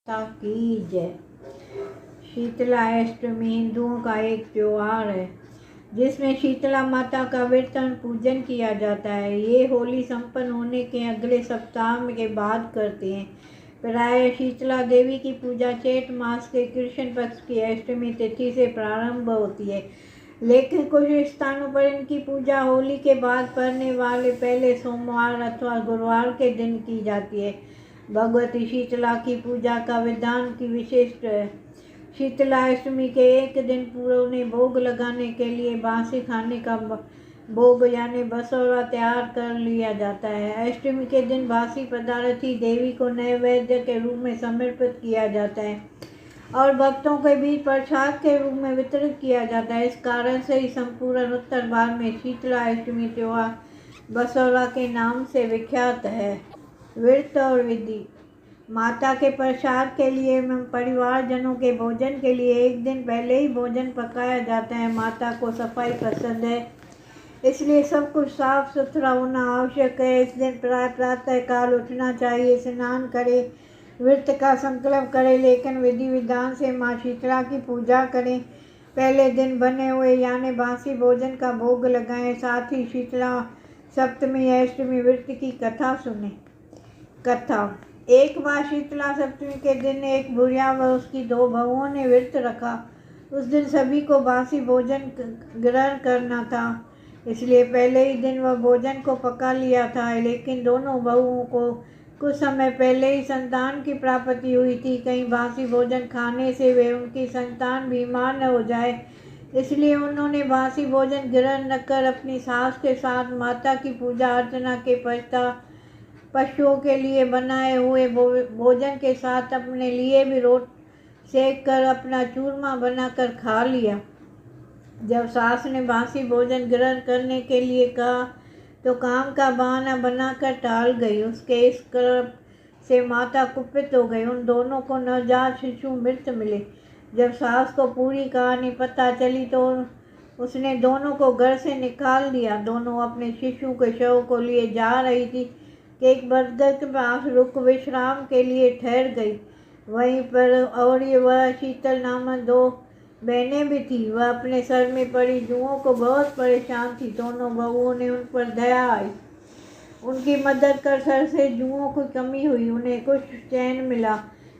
माता की जय। शीतला अष्टमी हिंदुओं का एक त्योहार है जिसमें शीतला माता का कीर्तन पूजन किया जाता है। ये होली संपन्न होने के अगले सप्ताह के बाद करते हैं। प्रायः शीतला देवी की पूजा चैत मास के कृष्ण पक्ष की अष्टमी तिथि से प्रारंभ होती है, लेकिन कुछ स्थानों पर इनकी पूजा होली के बाद पड़ने वाले पहले सोमवार अथवा गुरुवार के दिन की जाती है। भगवती शीतला की पूजा का विधान की विशिष्ट है। शीतला अष्टमी के एक दिन पूर्व उन्हें भोग लगाने के लिए बासी खाने का भोग यानी बसौरा तैयार कर लिया जाता है। अष्टमी के दिन बासी पदार्थ ही देवी को नैवेद्य के रूप में समर्पित किया जाता है और भक्तों के बीच प्रसाद के रूप में वितरित किया जाता है। इस कारण से ही संपूर्ण उत्तर भारत में शीतला अष्टमी त्योहार बसौरा के नाम से विख्यात है। व्रत और विधि। माता के प्रसाद के लिए एवं परिवारजनों के भोजन के लिए एक दिन पहले ही भोजन पकाया जाता है। माता को सफाई पसंद है, इसलिए सब कुछ साफ सुथरा होना आवश्यक है। इस दिन प्रातः काल उठना चाहिए, स्नान करें, व्रत का संकल्प करें, लेकिन विधि विधान से माँ शीतला की पूजा करें। पहले दिन बने हुए यानी बासी भोजन का भोग लगाएं। साथ ही शीतला सप्तमी अष्टमी व्रत की कथा सुने। कथा। एक बार शीतला सप्तमी के दिन एक बुढ़िया व उसकी दो बहुओं ने व्रत रखा। उस दिन सभी को बासी भोजन ग्रहण करना था, इसलिए पहले ही दिन वह भोजन को पका लिया था। लेकिन दोनों बहुओं को कुछ समय पहले ही संतान की प्राप्ति हुई थी। कहीं बासी भोजन खाने से वे उनकी संतान बीमार न हो जाए, इसलिए उन्होंने बासी भोजन ग्रहण न कर अपनी सास के साथ माता की पूजा अर्चना के पश्चात पशुओं के लिए बनाए हुए भोजन के साथ अपने लिए भी रोट सेक कर अपना चूरमा बनाकर खा लिया। जब सास ने बासी भोजन ग्रहण करने के लिए कहा तो काम का बहाना बनाकर टाल गई। उसके इस कर्म से माता कुपित हो गई। उन दोनों को नवजात शिशु मृत मिले। जब सास को पूरी कहानी पता चली तो उसने दोनों को घर से निकाल दिया। दोनों अपने शिशु के शव को लिए जा रही थी कि एक बरगद के पास रुक विश्राम के लिए ठहर गई। वहीं पर और वह शीतल नामक दो बहनें भी थी। वह अपने सर में पड़ी जुओं को बहुत परेशान थी। दोनों बहुओं ने उन पर दया आई, उनकी मदद कर सर से जुओं की कमी हुई, उन्हें कुछ चैन मिला।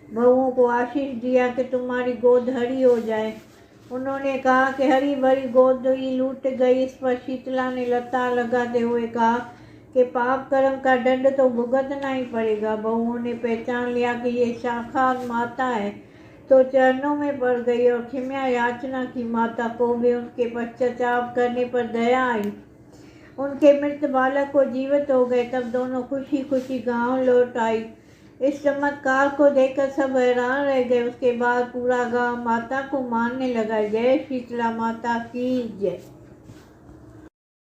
बहुओं को आशीष दिया कि तुम्हारी गोद हरी हो जाए। उन्होंने कहा कि हरी भरी गोद ही लूट गई। इस पर शीतला ने लता लगाते हुए कहा कि पाप कर्म का दंड तो भुगतना ही पड़ेगा। बहुओं ने पहचान लिया कि ये साक्षात माता है तो चरणों में पड़ गई और क्षमा याचना की। माता को भी उनके पश्चाताप करने पर दया आई। उनके मृत बालक को जीवित हो गए। तब दोनों खुशी खुशी गांव लौट आई। इस चमत्कार को देखकर सब हैरान रह गए। उसके बाद पूरा गांव माता को मानने लगा। जय शीतला माता की जय।